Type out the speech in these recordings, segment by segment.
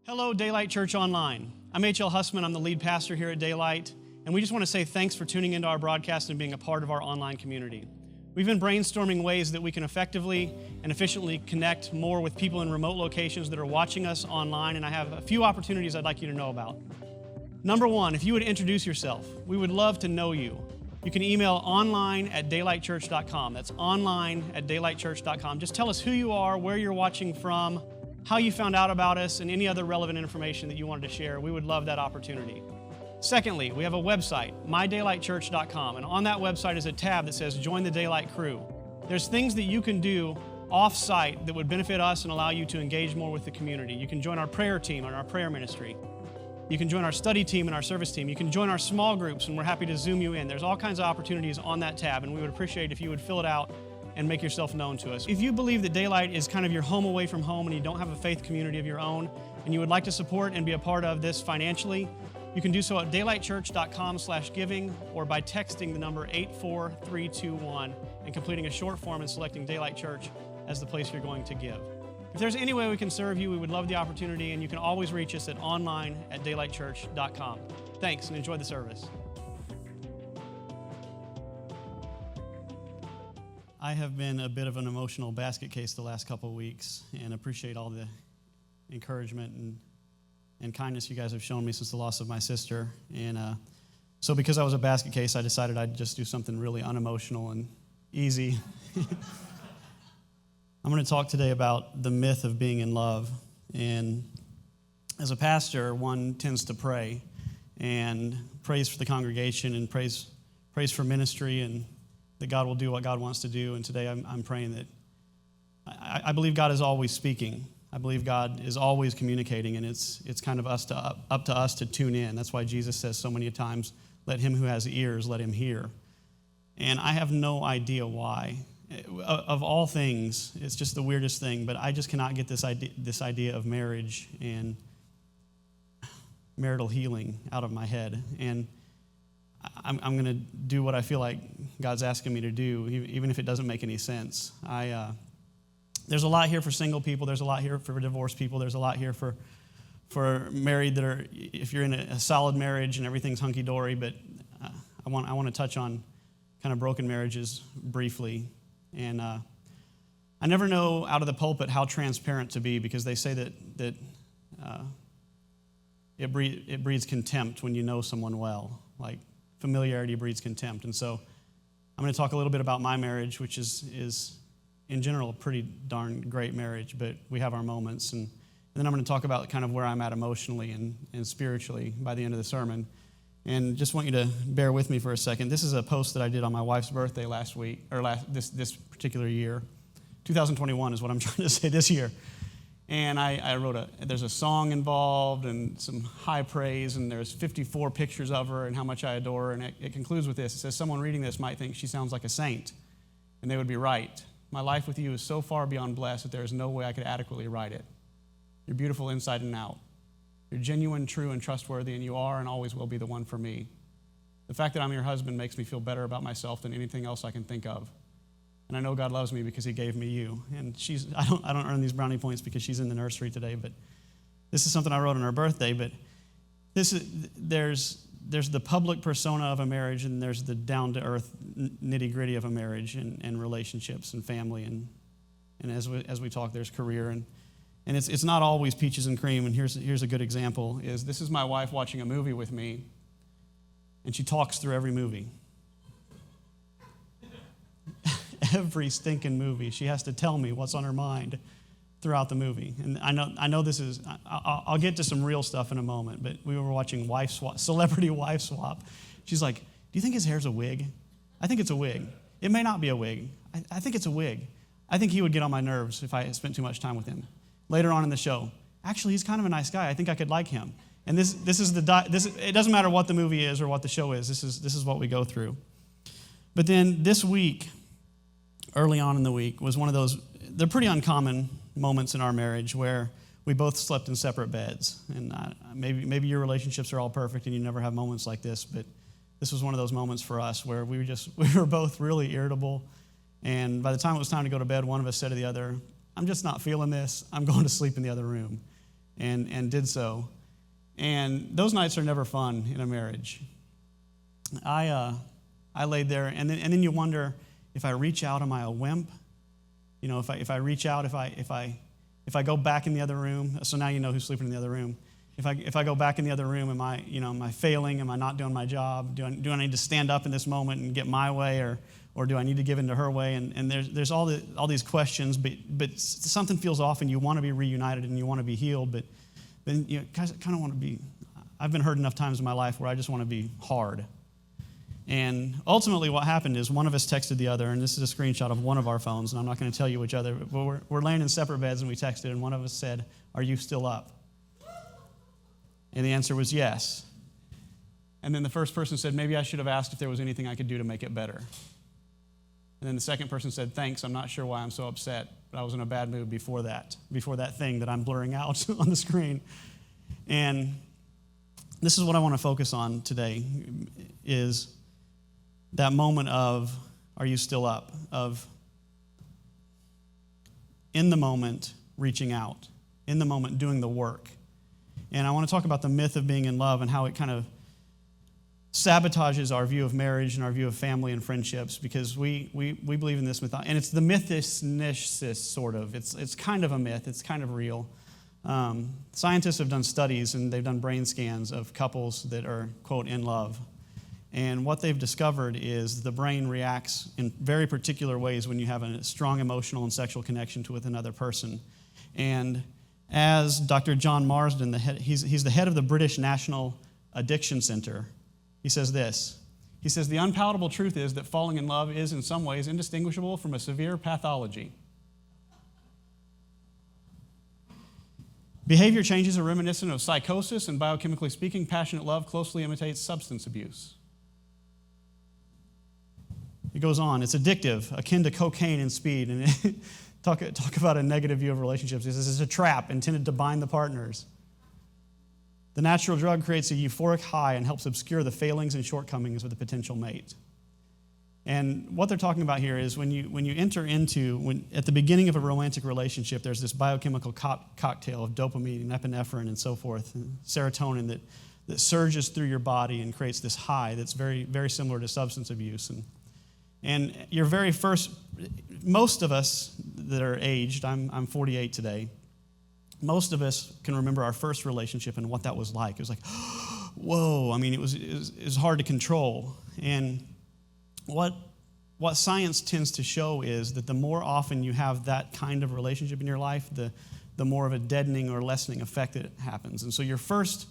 Hello, Daylight Church Online. I'm H.L. Hussman. I'm the lead pastor here at Daylight, and we just want to say thanks for tuning into our broadcast and being a part of our online community. We've been brainstorming ways that we can effectively and efficiently connect more with people in remote locations that are watching us online, and I have a few opportunities I'd like you to know about. Number one, if you would introduce yourself, we would love to know you. You can email online@daylightchurch.com. That's online@daylightchurch.com. Just tell us who you are, where you're watching from, how you found out about us, and any other relevant information that you wanted to share. We would love that opportunity. Secondly, we have a website, mydaylightchurch.com, and on that website is a tab that says Join the Daylight Crew. There's things that you can do off-site that would benefit us and allow you to engage more with the community. You can join our prayer team and our prayer ministry. You can join our study team and our service team. You can join our small groups, and we're happy to Zoom you in. There's all kinds of opportunities on that tab, and we would appreciate if you would fill it out and make yourself known to us. If you believe that Daylight is kind of your home away from home and you don't have a faith community of your own, and you would like to support and be a part of this financially, you can do so at daylightchurch.com/giving or by texting the number 84321 and completing a short form and selecting Daylight Church as the place you're going to give. If there's any way we can serve you, we would love the opportunity, and you can always reach us at online@daylightchurch.com. Thanks, and enjoy the service. I have been a bit of an emotional basket case the last couple of weeks, and appreciate all the encouragement and kindness you guys have shown me since the loss of my sister. And so because I was a basket case, I decided I'd just do something really unemotional and easy. I'm going to talk today about the myth of being in love. And as a pastor, one tends to pray and prays for the congregation and prays for ministry and that God will do what God wants to do. And today I'm praying that I believe God is always speaking. I believe God is always communicating, and it's kind of up to us to tune in. That's why Jesus says so many times, let him who has ears, let him hear. And I have no idea why. Of all things, it's just the weirdest thing, but I just cannot get this idea of marriage and marital healing out of my head. And I'm going to do what I feel like God's asking me to do, even if it doesn't make any sense. There's a lot here for single people. There's a lot here for divorced people. There's a lot here for married that are, if you're in a solid marriage and everything's hunky-dory. But I want to touch on kind of broken marriages briefly. And I never know out of the pulpit how transparent to be, because they say that it breeds contempt when you know someone well. Like, familiarity breeds contempt. And so I'm going to talk a little bit about my marriage, which is in general a pretty darn great marriage, but we have our moments. And then I'm going to talk about kind of where I'm at emotionally and spiritually by the end of the sermon. And just want you to bear with me for a second. This is a post that I did on my wife's birthday last week, or this particular year. 2021 is what I'm trying to say, this year. And I wrote there's a song involved and some high praise, and there's 54 pictures of her and how much I adore her. And it concludes with this. It says, someone reading this might think she sounds like a saint, and they would be right. My life with you is so far beyond blessed that there is no way I could adequately write it. You're beautiful inside and out. You're genuine, true, and trustworthy, and you are and always will be the one for me. The fact that I'm your husband makes me feel better about myself than anything else I can think of. And I know God loves me because he gave me you. And I don't earn these brownie points because she's in the nursery today, but this is something I wrote on her birthday. But there's the public persona of a marriage, and there's the down-to-earth nitty-gritty of a marriage and relationships and family. And as we talk, there's career. And it's not always peaches and cream. And here's a good example. This is my wife watching a movie with me, and she talks through every movie. Every stinking movie. She has to tell me what's on her mind throughout the movie. And I know this is, I'll get to some real stuff in a moment, but we were watching Celebrity Wife Swap. She's like, do you think his hair's a wig? I think it's a wig. It may not be a wig. I think it's a wig. I think he would get on my nerves if I spent too much time with him. Later on in the show, actually, he's kind of a nice guy. I think I could like him. And this is it doesn't matter what the movie is or what the show is. This is what we go through. But then this week, early on in the week, was one of those, they're pretty uncommon moments in our marriage where we both slept in separate beds. And maybe your relationships are all perfect and you never have moments like this, but this was one of those moments for us where we were both really irritable. And by the time it was time to go to bed, one of us said to the other, I'm just not feeling this. I'm going to sleep in the other room. and did so. And those nights are never fun in a marriage. I laid there, and then you wonder, if I reach out, am I a wimp? You know, if I reach out, if I go back in the other room, so now you know who's sleeping in the other room. If I go back in the other room, am I failing? Am I not doing my job? Do I need to stand up in this moment and get my way, or do I need to give in to her way? And there's all these questions, but something feels off, and you want to be reunited and you want to be healed, but then you kind of want to be. I've been hurt enough times in my life where I just want to be hard. And ultimately what happened is one of us texted the other, and this is a screenshot of one of our phones, and I'm not going to tell you which other, but we're laying in separate beds, and we texted, and one of us said, "Are you still up?" And the answer was yes. And then the first person said, "Maybe I should have asked if there was anything I could do to make it better." And then the second person said, "Thanks, I'm not sure why I'm so upset, but I was in a bad mood before that thing that I'm blurring out on the screen." And this is what I want to focus on today, is that moment of, are you still up? Of, in the moment, reaching out. In the moment, doing the work. And I want to talk about the myth of being in love and how it kind of sabotages our view of marriage and our view of family and friendships, because we believe in this myth. And it's the myth-ishness, sort of. It's kind of a myth. It's kind of real. Scientists have done studies, and they've done brain scans of couples that are, quote, in love. And what they've discovered is the brain reacts in very particular ways when you have a strong emotional and sexual connection with another person. And as Dr. John Marsden, he's the head of the British National Addiction Center, he says this. He says, "The unpalatable truth is that falling in love is in some ways indistinguishable from a severe pathology. Behavior changes are reminiscent of psychosis, and biochemically speaking, passionate love closely imitates substance abuse." It goes on. It's addictive, akin to cocaine and speed. And talk about a negative view of relationships. It says it's a trap intended to bind the partners. The natural drug creates a euphoric high and helps obscure the failings and shortcomings of the potential mate. And what they're talking about here is when you enter into, at the beginning of a romantic relationship, there's this biochemical cocktail of dopamine and epinephrine and so forth, and serotonin that surges through your body and creates this high that's very, very similar to substance abuse. And your very first, most of us that are aged, I'm 48 today, most of us can remember our first relationship and what that was like. It was like, whoa, I mean, it was hard to control. And what science tends to show is that the more often you have that kind of relationship in your life, the more of a deadening or lessening effect that happens. And so your first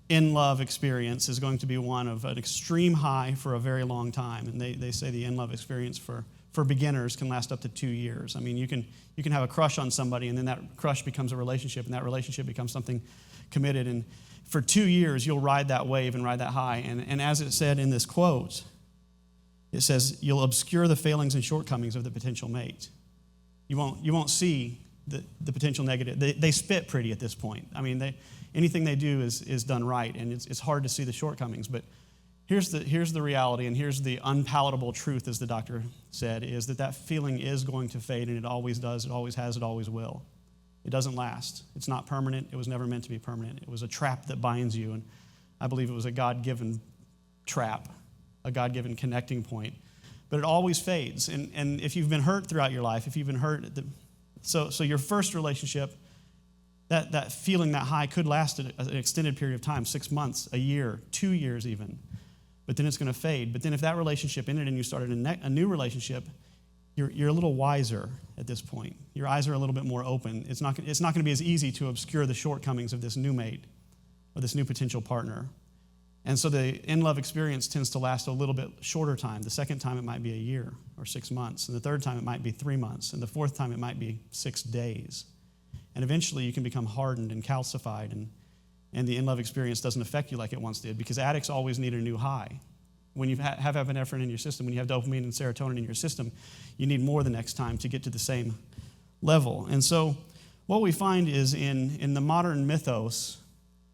in-love experience is going to be one of an extreme high for a very long time. And they say the in-love experience for beginners can last up to 2 years. I mean, you can have a crush on somebody, and then that crush becomes a relationship, and that relationship becomes something committed. And for 2 years, you'll ride that wave and ride that high. And as it said in this quote, it says, you'll obscure the failings and shortcomings of the potential mate. You won't see the potential negative. They spit pretty at this point. I mean, anything they do is done right, and it's hard to see the shortcomings. But here's the reality, and here's the unpalatable truth, as the doctor said, is that feeling is going to fade, and it always does. It always has. It always will. It doesn't last. It's not permanent. It was never meant to be permanent. It was a trap that binds you, and I believe it was a God-given trap, a God-given connecting point. But it always fades. And if you've been hurt throughout your life, if you've been hurt, so your first relationship, that feeling, that high could last an extended period of time, 6 months, a year, 2 years even. But then it's going to fade. But then if that relationship ended and you started a new relationship, you're a little wiser at this point. Your eyes are a little bit more open. It's not going to be as easy to obscure the shortcomings of this new mate or this new potential partner. And so the in-love experience tends to last a little bit shorter time. The second time it might be a year or 6 months. And the third time it might be 3 months. And the fourth time it might be 6 days. And eventually you can become hardened and calcified, and the in-love experience doesn't affect you like it once did, because addicts always need a new high. When you have epinephrine in your system, when you have dopamine and serotonin in your system, you need more the next time to get to the same level. And so what we find is in the modern mythos,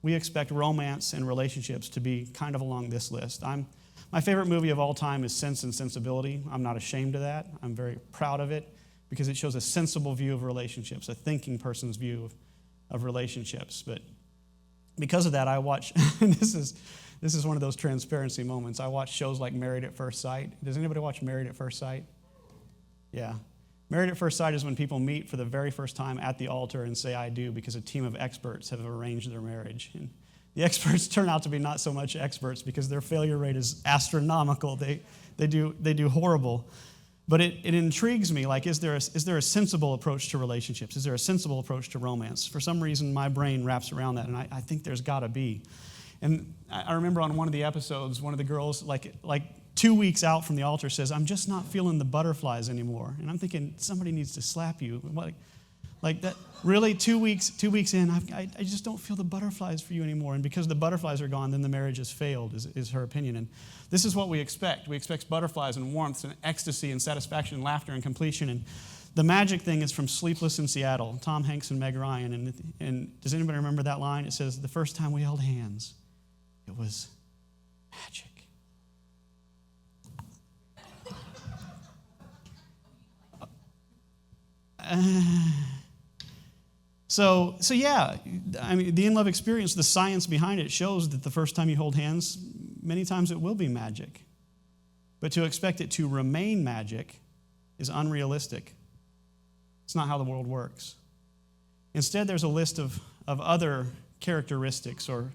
we expect romance and relationships to be kind of along this list. My favorite movie of all time is Sense and Sensibility. I'm not ashamed of that. I'm very proud of it, because it shows a sensible view of relationships, a thinking person's view of relationships. But because of that, I watch, and this is one of those transparency moments. I watch shows like Married at First Sight. Does anybody watch Married at First Sight? Yeah. Married at First Sight is when people meet for the very first time at the altar and say, I do, because a team of experts have arranged their marriage. And the experts turn out to be not so much experts because their failure rate is astronomical. They do horrible. But it intrigues me, like, is there a sensible approach to relationships? Is there a sensible approach to romance? For some reason, my brain wraps around that, and I think there's got to be. And I remember on one of the episodes, one of the girls, like 2 weeks out from the altar, says, I'm just not feeling the butterflies anymore. And I'm thinking, somebody needs to slap you. Like that, really, 2 weeks in, I just don't feel the butterflies for you anymore. And because the butterflies are gone, then the marriage has failed, is her opinion. And this is what we expect. We expect butterflies and warmth and ecstasy and satisfaction and laughter and completion. And the magic thing is from Sleepless in Seattle, Tom Hanks and Meg Ryan. And does anybody remember that line? It says, the first time we held hands, it was magic. So yeah, I mean, the in-love experience, the science behind it shows that the first time you hold hands, many times it will be magic. But to expect it to remain magic is unrealistic. It's not how the world works. Instead, there's a list of other characteristics or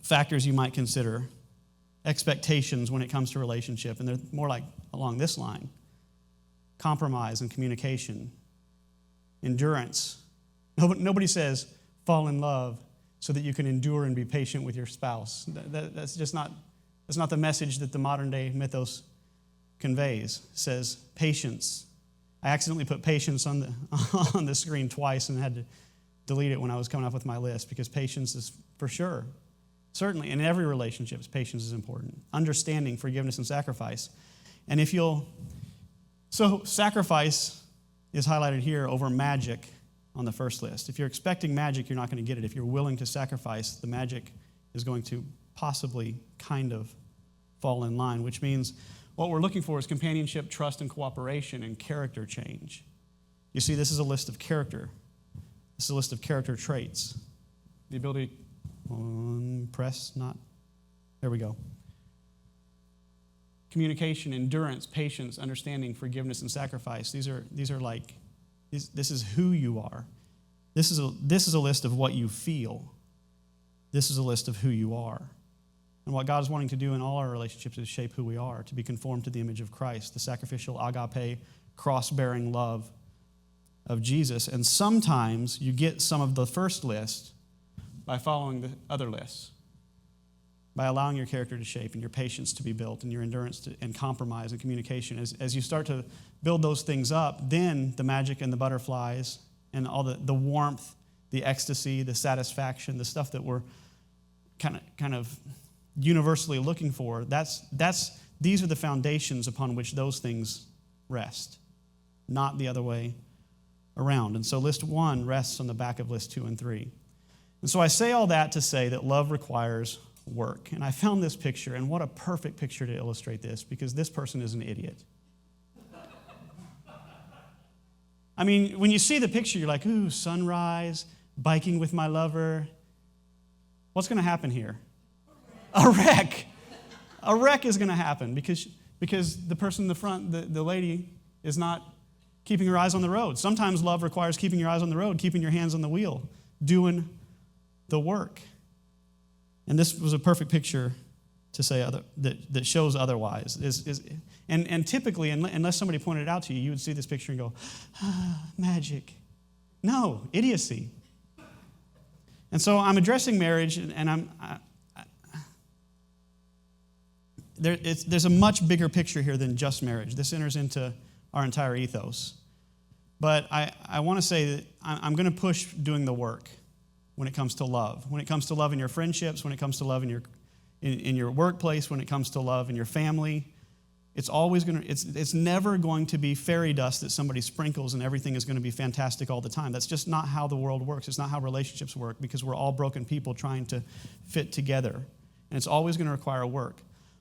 factors you might consider, expectations when it comes to relationship, and they're more like along this line. Compromise and communication, endurance. Nobody says fall in love so that you can endure and be patient with your spouse. That's just not the message that the modern day mythos conveys. It says patience. I accidentally put patience on the screen twice and had to delete it when I was coming up with my list, because patience is for sure, certainly in every relationship, patience is important. Understanding, forgiveness, and sacrifice. And so sacrifice is highlighted here over magic on the first list. If you're expecting magic, you're not going to get it. If you're willing to sacrifice, the magic is going to possibly kind of fall in line, which means what we're looking for is companionship, trust, and cooperation, and character change. You see, this is a list of character. This is a list of character traits. The ability, there we go. Communication, endurance, patience, understanding, forgiveness, and sacrifice. These are this is who you are. This is a list of what you feel. This is a list of who you are. And what God is wanting to do in all our relationships is shape who we are, to be conformed to the image of Christ, the sacrificial agape, cross-bearing love of Jesus. And sometimes you get some of the first list by following the other lists, by allowing your character to shape and your patience to be built and your endurance and compromise and communication. As you start to build those things up, then the magic and the butterflies and all the warmth, the ecstasy, the satisfaction, the stuff that we're kind of universally looking for, these are the foundations upon which those things rest, not the other way around. And so list 1 rests on the back of list 2 and 3. And so I say all that to say that love requires work. And I found this picture, and what a perfect picture to illustrate this, because this person is an idiot. I mean, when you see the picture, you're like, ooh, sunrise, biking with my lover. What's going to happen here? A wreck. A wreck is going to happen because the person in the front, the lady, is not keeping her eyes on the road. Sometimes love requires keeping your eyes on the road, keeping your hands on the wheel, doing the work. And this was a perfect picture to say that shows otherwise. And typically, unless somebody pointed it out to you, you would see this picture and go, magic. No, idiocy. And so I'm addressing marriage, and there's a much bigger picture here than just marriage. This enters into our entire ethos. But I want to say that I'm going to push doing the work when it comes to love. When it comes to love in your friendships, when it comes to love in your workplace, when it comes to love in your family, it's never going to be fairy dust that somebody sprinkles and everything is going to be fantastic all the time. That's just not how the world works. It's not how relationships work, because we're all broken people trying to fit together. And it's always going to require work.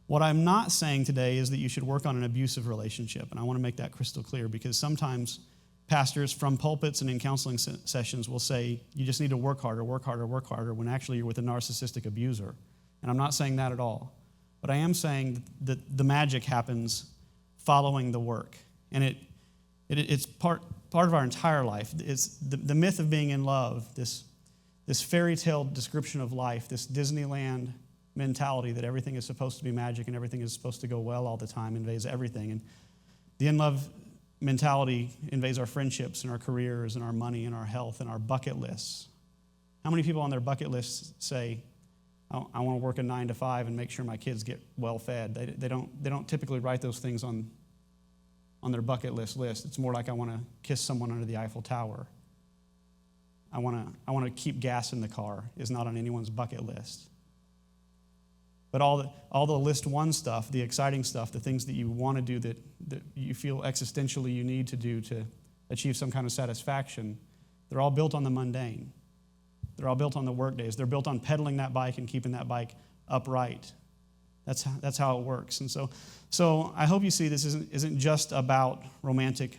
What I'm not saying today is that you should work on an abusive relationship, and I want to make that crystal clear, because sometimes pastors from pulpits and in counseling sessions will say, you just need to work harder, work harder, work harder, when actually you're with a narcissistic abuser. And I'm not saying that at all. But I am saying that the magic happens following the work. And it's part of our entire life. It's the myth of being in love, this fairy tale description of life, this Disneyland mentality that everything is supposed to be magic and everything is supposed to go well all the time invades everything. And the in love mentality invades our friendships and our careers and our money and our health and our bucket lists. How many people on their bucket lists say, I want to work a 9 to 5 and make sure my kids get well fed? They don't typically write those things on their bucket list. It's more like, I want to kiss someone under the Eiffel Tower. I want to keep gas in the car is not on anyone's bucket list. But all the list one stuff, the exciting stuff, the things that you want to do that you feel existentially you need to do to achieve some kind of satisfaction, they're all built on the mundane. They're all built on the work days. They're built on pedaling that bike and keeping that bike upright. That's how it works. And so I hope you see this isn't just about romantic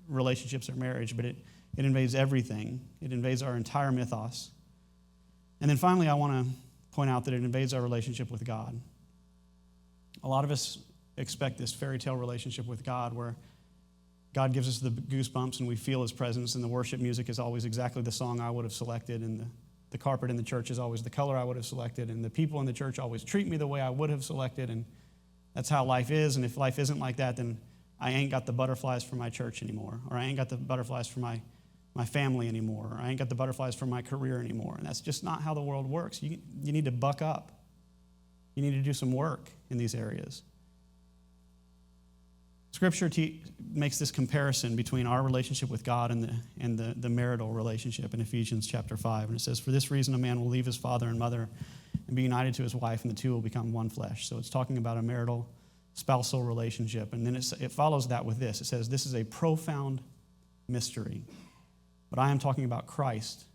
relationships or marriage, but it invades everything. It invades our entire mythos. And then finally, I want to point out that it invades our relationship with God. A lot of us expect this fairy tale relationship with God where God gives us the goosebumps and we feel His presence, and the worship music is always exactly the song I would have selected, and the carpet in the church is always the color I would have selected, and the people in the church always treat me the way I would have selected, and that's how life is. And if life isn't like that, then I ain't got the butterflies for my church anymore, or I ain't got the butterflies for my family anymore, or I ain't got the butterflies for my career anymore. And that's just not how the world works. You need to buck up. You need to do some work in these areas. Scripture makes this comparison between our relationship with God and the marital relationship in Ephesians chapter 5. And it says, for this reason a man will leave his father and mother and be united to his wife, and the two will become one flesh. So it's talking about a marital, spousal relationship. And then it follows that with this. It says, this is a profound mystery. But I am talking about Christ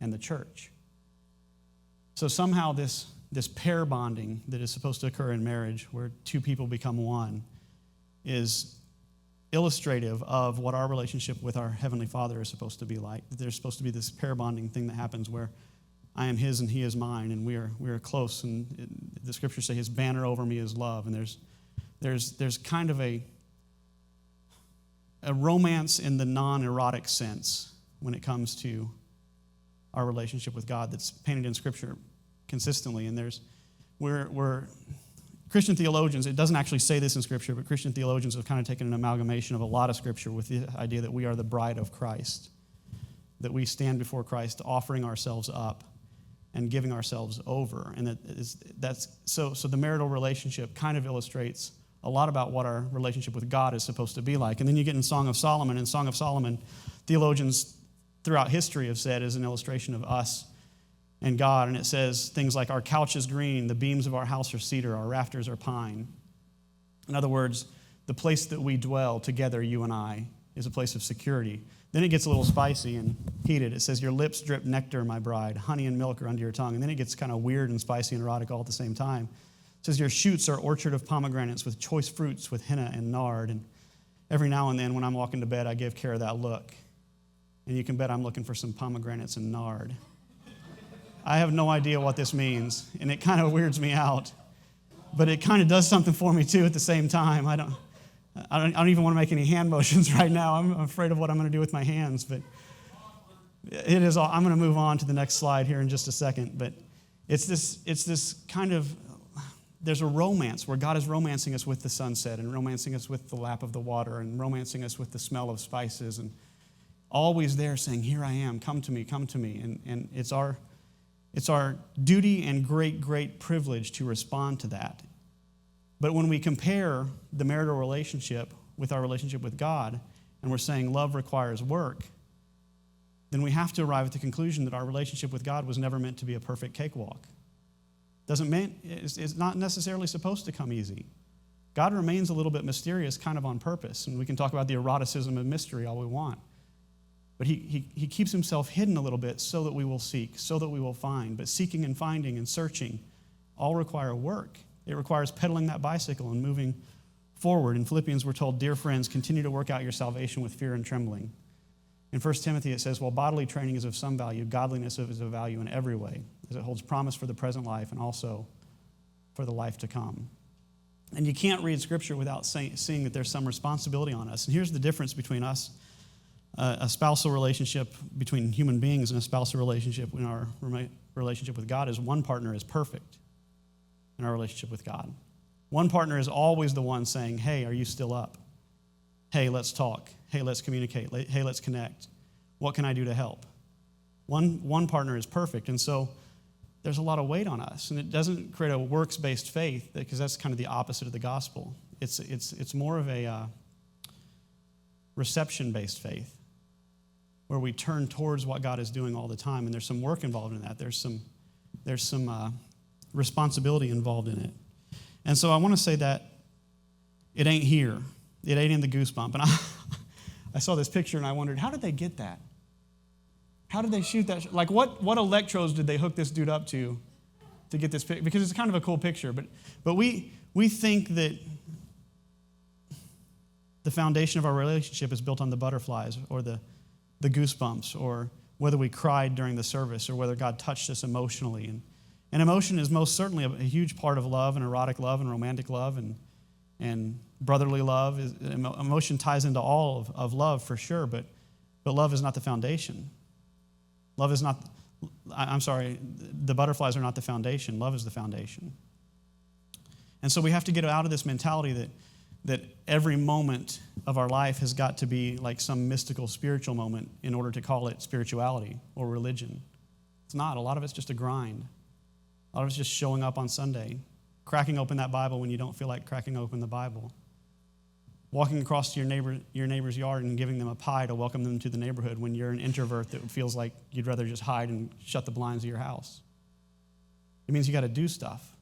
and the church. So somehow this pair bonding that is supposed to occur in marriage, where two people become one, is illustrative of what our relationship with our Heavenly Father is supposed to be like. There's supposed to be this pair bonding thing that happens where I am His and He is mine, and we are close. And the Scriptures say His banner over me is love. And there's kind of a romance in the non-erotic sense when it comes to our relationship with God that's painted in Scripture consistently. And we're Christian theologians, it doesn't actually say this in Scripture, but Christian theologians have kind of taken an amalgamation of a lot of Scripture with the idea that we are the bride of Christ, that we stand before Christ offering ourselves up and giving ourselves over. And that's so the marital relationship kind of illustrates a lot about what our relationship with God is supposed to be like. And then you get in Song of Solomon, and Song of Solomon, theologians throughout history have said is an illustration of us and God, and it says things like, our couch is green, the beams of our house are cedar, our rafters are pine. In other words, the place that we dwell together, you and I, is a place of security. Then it gets a little spicy and heated. It says, your lips drip nectar, my bride, honey and milk are under your tongue. And then it gets kind of weird and spicy and erotic all at the same time. It says, your shoots are orchard of pomegranates with choice fruits with henna and nard. And every now and then when I'm walking to bed, I give Kara that look. And you can bet I'm looking for some pomegranates and nard. I have no idea what this means, and it kind of weirds me out. But it kind of does something for me, too, at the same time. I don't even want to make any hand motions right now. I'm afraid of what I'm going to do with my hands. But it is all. I'm going to move on to the next slide here in just a second. But it's this kind of, there's a romance where God is romancing us with the sunset and romancing us with the lap of the water and romancing us with the smell of spices, and always there saying, here I am, come to me, come to me. And it's our duty and great, great privilege to respond to that. But when we compare the marital relationship with our relationship with God, and we're saying love requires work, then we have to arrive at the conclusion that our relationship with God was never meant to be a perfect cakewalk. It's not necessarily supposed to come easy. God remains a little bit mysterious kind of on purpose, and we can talk about the eroticism of mystery all we want. But he keeps himself hidden a little bit so that we will seek, so that we will find. But seeking and finding and searching all require work. It requires pedaling that bicycle and moving forward. In Philippians, we're told, dear friends, continue to work out your salvation with fear and trembling. In 1 Timothy, it says, while bodily training is of some value, godliness is of value in every way, as it holds promise for the present life and also for the life to come. And you can't read Scripture without seeing that there's some responsibility on us. And here's the difference between us, a spousal relationship between human beings and a spousal relationship in our relationship with God is one partner is perfect in our relationship with God. One partner is always the one saying, hey, are you still up? Hey, let's talk. Hey, let's communicate. Hey, let's connect. What can I do to help? One partner is perfect, and so there's a lot of weight on us, and it doesn't create a works-based faith because that's kind of the opposite of the gospel. It's more of a reception-based faith where we turn towards what God is doing all the time, and there's some work involved in that. There's some responsibility involved in it. And so I want to say that it ain't here. It ain't in the goosebump. And I saw this picture and I wondered, how did they get that? How did they shoot that? Like what electrodes did they hook this dude up to get this picture? Because it's kind of a cool picture. But we think that the foundation of our relationship is built on the butterflies or the goosebumps or whether we cried during the service or whether God touched us emotionally. And emotion is most certainly a huge part of love and erotic love and romantic love and brotherly love. Emotion ties into all of love for sure, but love is not the foundation. Love is not, I'm sorry, the butterflies are not the foundation. Love is the foundation. And so we have to get out of this mentality that every moment of our life has got to be like some mystical spiritual moment in order to call it spirituality or religion. It's not. A lot of it's just a grind. A lot of it's just showing up on Sunday, cracking open that Bible when you don't feel like cracking open the Bible, walking across to your neighbor's yard and giving them a pie to welcome them to the neighborhood when you're an introvert that feels like you'd rather just hide and shut the blinds of your house. It means you got to do stuff.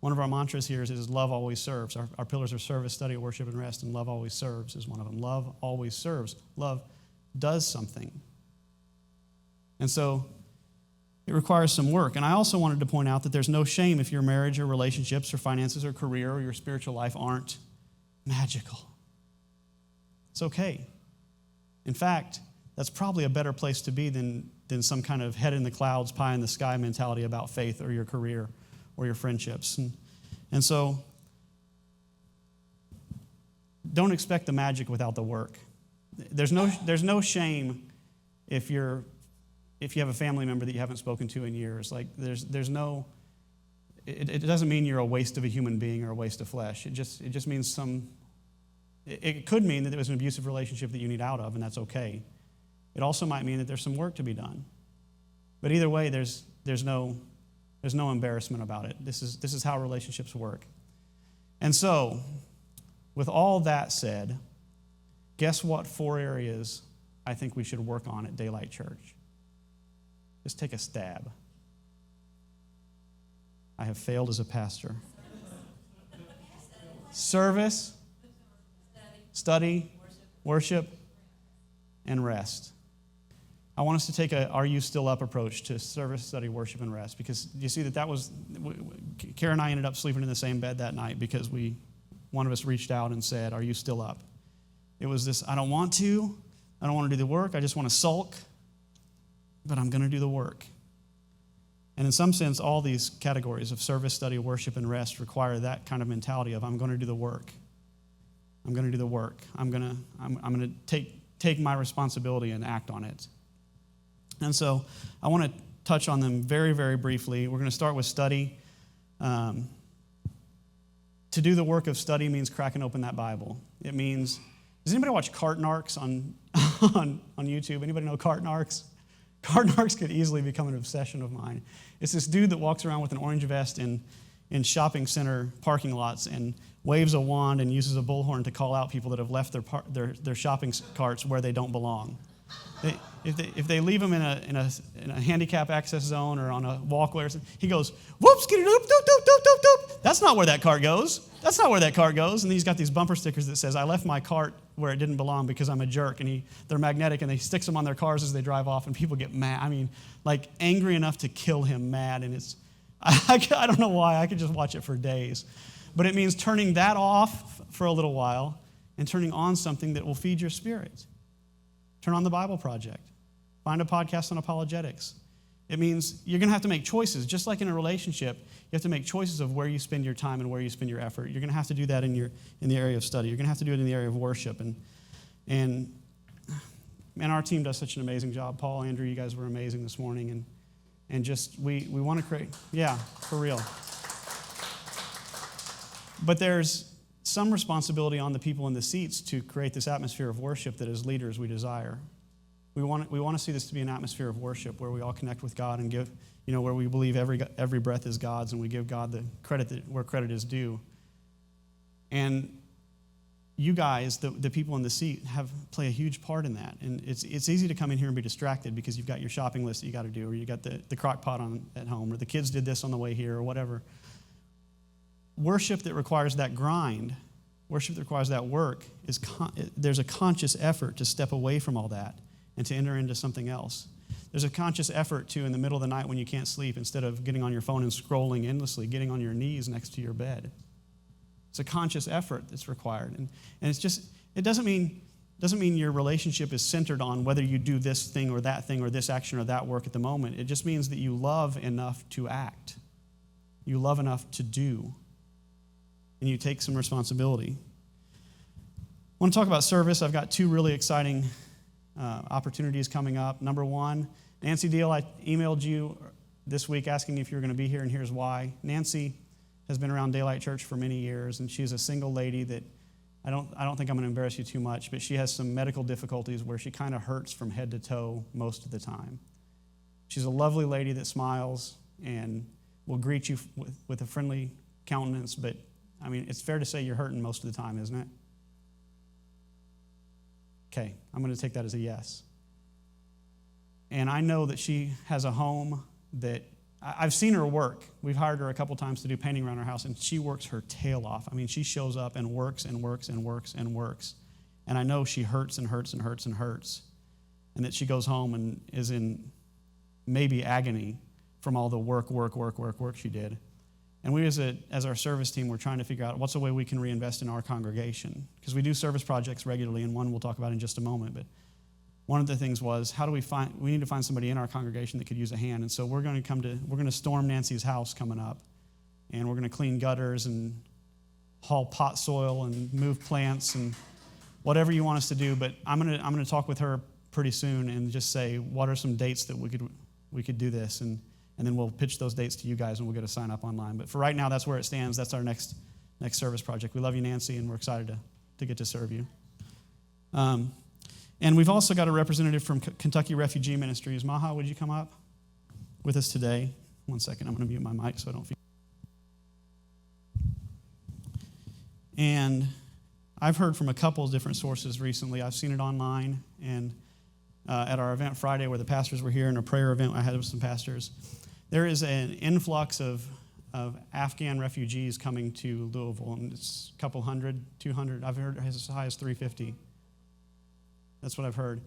One of our mantras here is love always serves. Our pillars are service, study, worship, and rest, and love always serves is one of them. Love always serves. Love does something. And so it requires some work. And I also wanted to point out that there's no shame if your marriage or relationships or finances or career or your spiritual life aren't magical. It's okay. In fact, that's probably a better place to be than some kind of head in the clouds, pie in the sky mentality about faith or your career or your friendships. And so don't expect the magic without the work. There's no shame if you have a family member that you haven't spoken to in years. Like there's no, it doesn't mean you're a waste of a human being or a waste of flesh. It just means it could mean that there was an abusive relationship that you need out of, and that's okay. It also might mean that there's some work to be done. But either way, there's no embarrassment about it. This is how relationships work. And so, with all that said, guess what 4 areas I think we should work on at Daylight Church? Just take a stab. I have failed as a pastor. Service, study, worship, and rest. I want us to take a are you still up approach to service, study, worship, and rest, because you see that was, Kara and I ended up sleeping in the same bed that night because one of us reached out and said, are you still up? It was this, I don't want to do the work, I just want to sulk, but I'm going to do the work. And in some sense, all these categories of service, study, worship, and rest require that kind of mentality of I'm going to do the work. I'm going to do the work. I'm going to take my responsibility and act on it. And so I want to touch on them very, very briefly. We're going to start with study. To do the work of study means cracking open that Bible. It means, does anybody watch Cart Narcs on YouTube? Anybody know Cart Narcs? Cart Narcs could easily become an obsession of mine. It's this dude that walks around with an orange vest in shopping center parking lots and waves a wand and uses a bullhorn to call out people that have left their shopping carts where they don't belong. If they leave them in a handicap access zone or on a walkway or something, he goes, whoops, get it up, doop, doop, doop, doop, doop. That's not where that cart goes. That's not where that cart goes. And he's got these bumper stickers that says, I left my cart where it didn't belong because I'm a jerk. And they're magnetic and they sticks them on their cars as they drive off and people get mad. I mean, like angry enough to kill him mad. And I don't know why. I could just watch it for days. But it means turning that off for a little while and turning on something that will feed your spirit. Turn on the Bible Project. Find a podcast on apologetics. It means you're going to have to make choices. Just like in a relationship, you have to make choices of where you spend your time and where you spend your effort. You're going to have to do that in the area of study. You're going to have to do it in the area of worship. And our team does such an amazing job. Paul, Andrew, you guys were amazing this morning. And just, we want to create, yeah, for real. But there's some responsibility on the people in the seats to create this atmosphere of worship that as leaders we desire. We want to see this to be an atmosphere of worship where we all connect with God and give, where we believe every breath is God's and we give God the credit where credit is due. And you guys, the people in the seat, play a huge part in that. And it's easy to come in here and be distracted because you've got your shopping list that you got to do, or you got the crock pot on at home, or the kids did this on the way here, or whatever. Worship that requires that grind, worship that requires that work, there's a conscious effort to step away from all that and to enter into something else. There's a conscious effort to, in the middle of the night when you can't sleep, instead of getting on your phone and scrolling endlessly, getting on your knees next to your bed. It's a conscious effort that's required. And it's just, it doesn't mean your relationship is centered on whether you do this thing or this action or that work at the moment. It just means that you love enough to act. You love enough to do. And you take some responsibility. I want to talk about service. I've got two really exciting opportunities coming up. Number one, Nancy Deal, I emailed you this week asking if you were going to be here, and here's why. Nancy has been around Daylight Church for many years, and she's a single lady that I don't think I'm going to embarrass you too much, but she has some medical difficulties where she kind of hurts from head to toe most of the time. She's a lovely lady that smiles and will greet you with a friendly countenance, but I mean, it's fair to say you're hurting most of the time, isn't it? Okay, I'm going to take that as a yes. And I know that she has a home that I've seen her work. We've hired her a couple times to do painting around our house, and she works her tail off. I mean, she shows up and works and works and works and works. And I know she hurts and hurts and hurts and hurts, and that she goes home and is in maybe agony from all the work she did. And we as our service team, we're trying to figure out what's a way we can reinvest in our congregation. Because we do service projects regularly, and one we'll talk about in just a moment. But one of the things was, we need to find somebody in our congregation that could use a hand. And so we're going to storm Nancy's house coming up. And we're going to clean gutters and haul pot soil and move plants and whatever you want us to do. But I'm going to talk with her pretty soon and just say, what are some dates that we could do this? And then we'll pitch those dates to you guys, and we'll get a sign up online. But for right now, that's where it stands. That's our next service project. We love you, Nancy, and we're excited to get to serve you. And we've also got a representative from Kentucky Refugee Ministries. Maha, would you come up with us today? 1 second, I'm going to mute my mic so I don't feel. And I've heard from a couple of different sources recently. I've seen it online, and at our event Friday where the pastors were here, and a prayer event I had with some pastors, there is an influx of Afghan refugees coming to Louisville, and it's a couple hundred, 200. I've heard as high as 350. That's what I've heard.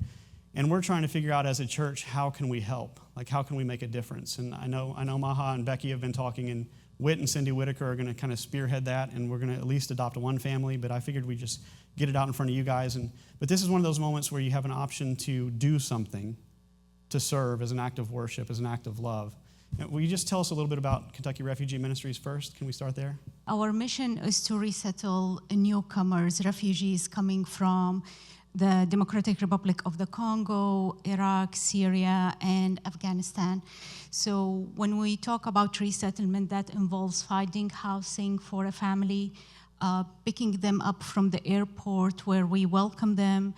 And we're trying to figure out as a church, how can we help? Like, how can we make a difference? And I know Maha and Becky have been talking, and Whit and Cindy Whitaker are going to kind of spearhead that, and we're going to at least adopt one family, but I figured we'd just get it out in front of you guys. But this is one of those moments where you have an option to do something, to serve as an act of worship, as an act of love. Will you just tell us a little bit about Kentucky Refugee Ministries first? Can we start there? Our mission is to resettle newcomers, refugees coming from the Democratic Republic of the Congo, Iraq, Syria, and Afghanistan. So when we talk about resettlement, that involves finding housing for a family, picking them up from the airport where we welcome them.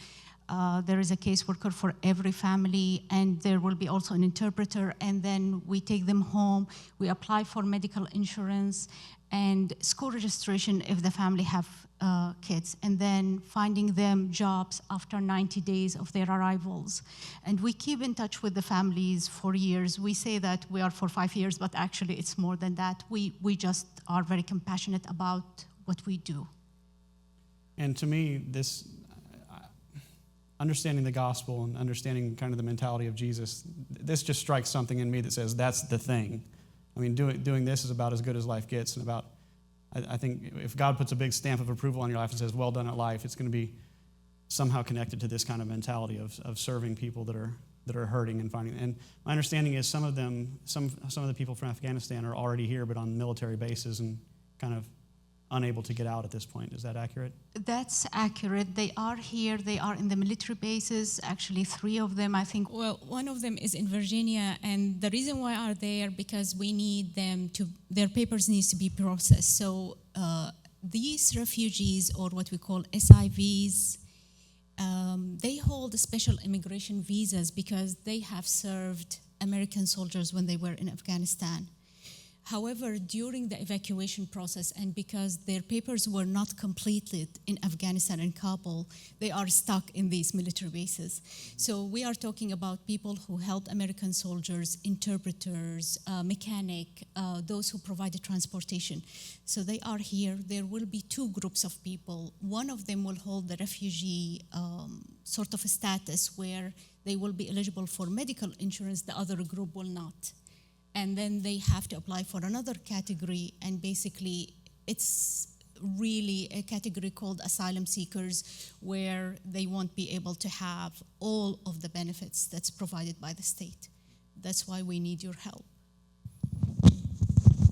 There is a caseworker for every family, and there will be also an interpreter, and then we take them home. We apply for medical insurance and school registration if the family have kids, and then finding them jobs after 90 days of their arrivals. And we keep in touch with the families for years. We say that we are for 5 years, but actually it's more than that. We just are very compassionate about what we do. And to me, this understanding the gospel and understanding kind of the mentality of Jesus, this just strikes something in me that says that's the thing. I mean, doing this is about as good as life gets, and about I think if God puts a big stamp of approval on your life and says, well done at life, it's going to be somehow connected to this kind of mentality of serving people that are hurting and finding. And my understanding is some of the people from Afghanistan are already here, but on military bases and kind of unable to get out at this point. Is that accurate? That's accurate. They are here. They are in the military bases. Actually, 3 of them, I think. Well, one of them is in Virginia, and the reason why are there because we need them to. Their papers needs to be processed. So these refugees, or what we call SIVs, they hold special immigration visas because they have served American soldiers when they were in Afghanistan. However, during the evacuation process, and because their papers were not completed in Afghanistan and Kabul, they are stuck in these military bases. So we are talking about people who helped American soldiers, interpreters, mechanic, those who provided transportation. So they are here. There will be 2 groups of people. One of them will hold the refugee sort of a status where they will be eligible for medical insurance. The other group will not. And then they have to apply for another category, and basically it's really a category called asylum seekers, where they won't be able to have all of the benefits that's provided by the state. That's why we need your help.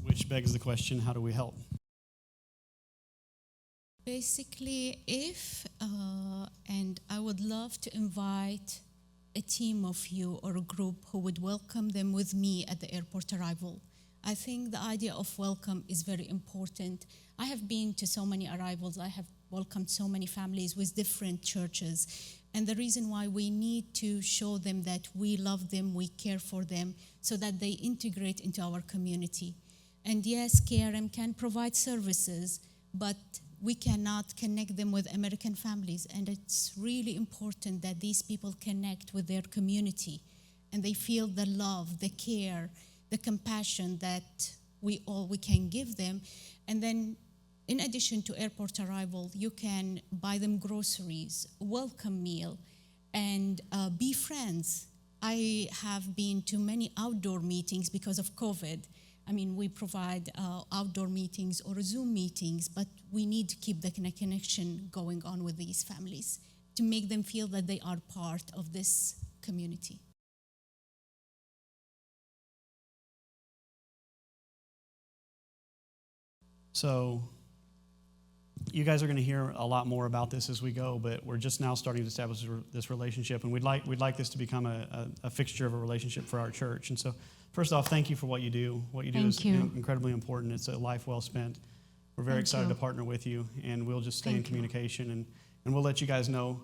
Which begs the question, how do we help? Basically, and I would love to invite a team of you or a group who would welcome them with me at the airport arrival. I think the idea of welcome is very important. I have been to so many arrivals. I have welcomed so many families with different churches. And the reason why we need to show them that we love them, we care for them, so that they integrate into our community. And yes, KRM can provide services, but we cannot connect them with American families, and it's really important that these people connect with their community and they feel the love, the care, the compassion that we can give them. And then in addition to airport arrival, you can buy them groceries, welcome meal, and be friends. I have been to many outdoor meetings because of COVID. I mean, we provide outdoor meetings or Zoom meetings, but we need to keep the connection going on with these families to make them feel that they are part of this community. So you guys are going to hear a lot more about this as we go, but we're just now starting to establish this relationship, and we'd like this to become a fixture of a relationship for our church. And so first off, thank you for what you do. What you do is incredibly important. It's a life well spent. We're very excited to partner with you, and we'll just stay in communication, and we'll let you guys know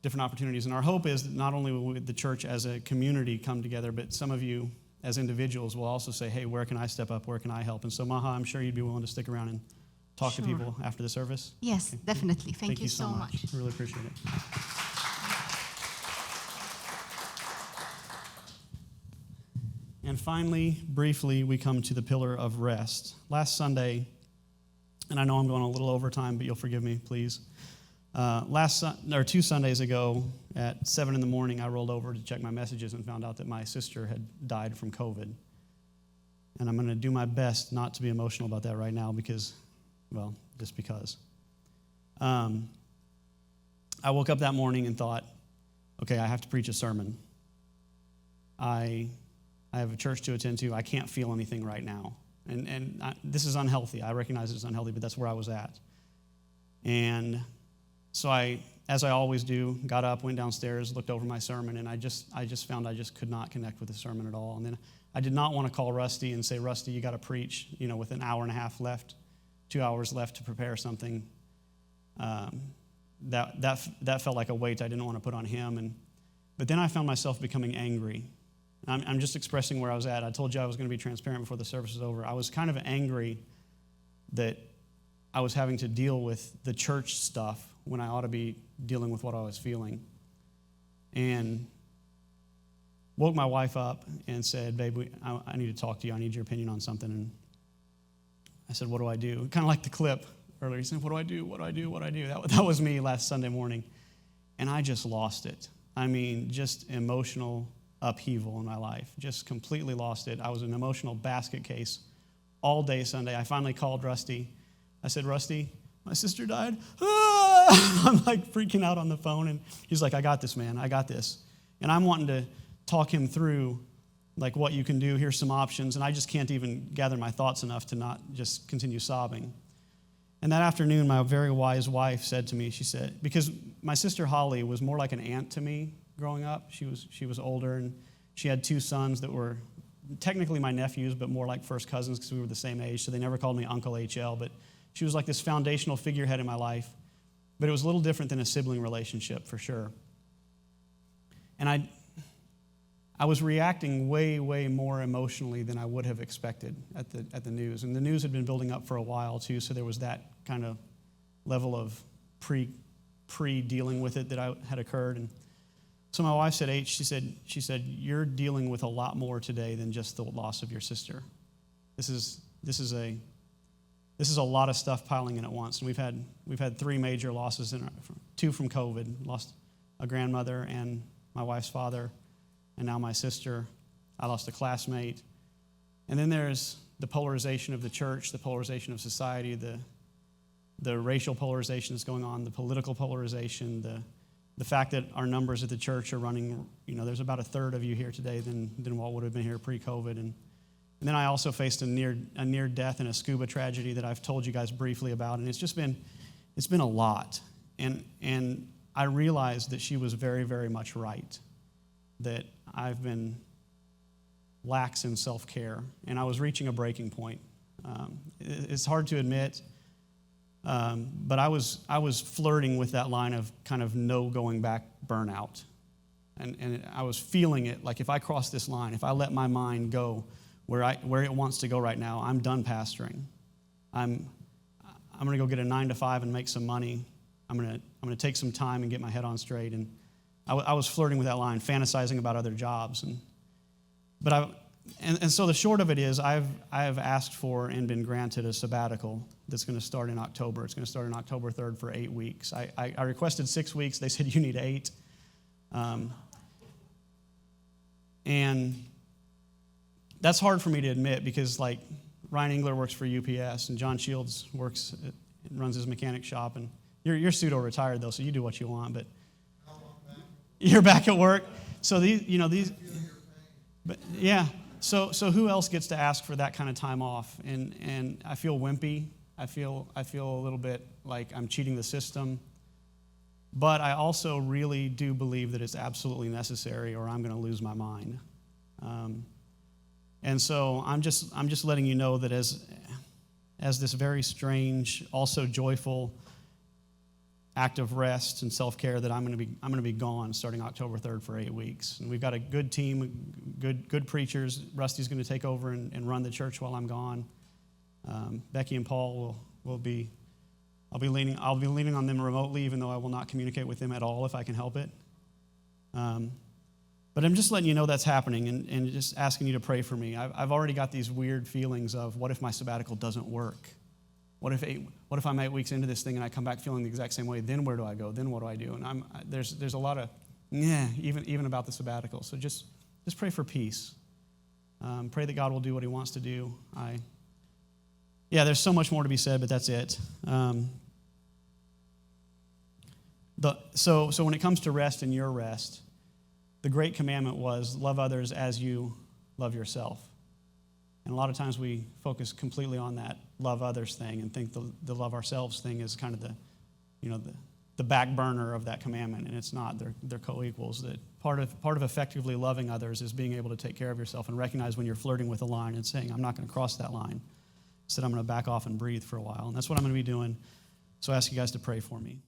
different opportunities. And our hope is that not only will the church as a community come together, but some of you as individuals will also say, hey, where can I step up? Where can I help? And so, Maha, I'm sure you'd be willing to stick around and talk to people after the service? Yes, okay. Definitely. Thank you so much. I really appreciate it. And finally, briefly, we come to the pillar of rest. Last Sunday, and I know I'm going a little over time, but you'll forgive me, please. 2 Sundays ago at 7 in the morning, I rolled over to check my messages and found out that my sister had died from COVID. And I'm going to do my best not to be emotional about that right now because, well, just because. I woke up that morning and thought, okay, I have to preach a sermon. I have a church to attend to. I can't feel anything right now. And this is unhealthy. I recognize it's unhealthy, but that's where I was at. And so I, as I always do, got up, went downstairs, looked over my sermon, and I just found I just could not connect with the sermon at all. And then I did not want to call Rusty and say, Rusty, you got to preach, with an hour and a half left, 2 hours left to prepare something. That felt like a weight I didn't want to put on him. But then I found myself becoming angry. I'm just expressing where I was at. I told you I was going to be transparent before the service was over. I was kind of angry that I was having to deal with the church stuff when I ought to be dealing with what I was feeling. And woke my wife up and said, babe, I need to talk to you. I need your opinion on something. And I said, what do I do? Kind of like the clip earlier. He said, what do I do? What do I do? What do I do? That was me last Sunday morning. And I just lost it. I mean, just emotional upheaval in my life. Just completely lost it. I was an emotional basket case all day Sunday. I finally called Rusty. I said, Rusty, my sister died. Ah! I'm like freaking out on the phone, and he's like, I got this, man. I got this. And I'm wanting to talk him through like what you can do. Here's some options. And I just can't even gather my thoughts enough to not just continue sobbing. And that afternoon, my very wise wife said to me, she said, because my sister Holly was more like an aunt to me growing up. She was older, and she had 2 sons that were technically my nephews, but more like first cousins because we were the same age. So they never called me Uncle HL, but she was like this foundational figurehead in my life. But it was a little different than a sibling relationship for sure. And I was reacting way, way more emotionally than I would have expected at the news. And the news had been building up for a while too, so there was that kind of level of pre-dealing with it that had occurred. And so my wife said, H, she said, you're dealing with a lot more today than just the loss of your sister. This is a lot of stuff piling in at once. And we've had 3 major losses, 2 from COVID. Lost a grandmother and my wife's father, and now my sister. I lost a classmate. And then there's the polarization of the church, the polarization of society, the racial polarization that's going on, the political polarization, the fact that our numbers at the church are running, there's about a third of you here today than what would have been here pre-COVID. And then I also faced a near death and a scuba tragedy that I've told you guys briefly about, and it's been a lot. And I realized that she was very, very much right, that I've been lax in self-care, and I was reaching a breaking point. It's hard to admit, but I was flirting with that line of kind of no going back burnout, and I was feeling it. Like if I cross this line, if I let my mind go where it wants to go right now, I'm done pastoring. I'm going to go get a 9-to-5 and make some money. I'm going to take some time and get my head on straight. And I was flirting with that line, fantasizing about other jobs. And so the short of it is I have asked for and been granted a sabbatical that's going to start in October. It's going to start on October 3rd for 8 weeks. I requested 6 weeks. They said you need 8. And that's hard for me to admit because like Ryan Engler works for UPS and John Shields runs his mechanic shop, and you're pseudo-retired though, so you do what you want, but you're back at work. So these, but yeah. So who else gets to ask for that kind of time off? And I feel wimpy. I feel a little bit like I'm cheating the system. But I also really do believe that it's absolutely necessary, or I'm going to lose my mind. And so I'm just letting you know that as this very strange, also joyful act of rest and self-care, that I'm going to be gone starting October 3rd for 8 weeks. And we've got a good team, good preachers. Rusty's going to take over and run the church while I'm gone. Becky and Paul will be. I'll be leaning on them remotely, even though I will not communicate with them at all if I can help it. But I'm just letting you know that's happening, and just asking you to pray for me. I've already got these weird feelings of what if my sabbatical doesn't work? What if I'm 8 weeks into this thing and I come back feeling the exact same way? Then where do I go? Then what do I do? And there's a lot of even about the sabbatical. So just pray for peace. Pray that God will do what He wants to do. There's so much more to be said, but that's it. So when it comes to rest and your rest, the great commandment was love others as you love yourself. And a lot of times we focus completely on that love others thing and think the love ourselves thing is kind of the back burner of that commandment, and it's not. They're co-equals. That part of effectively loving others is being able to take care of yourself and recognize when you're flirting with a line and saying, I'm not going to cross that line. Instead, I'm going to back off and breathe for a while. And that's what I'm going to be doing. So I ask you guys to pray for me.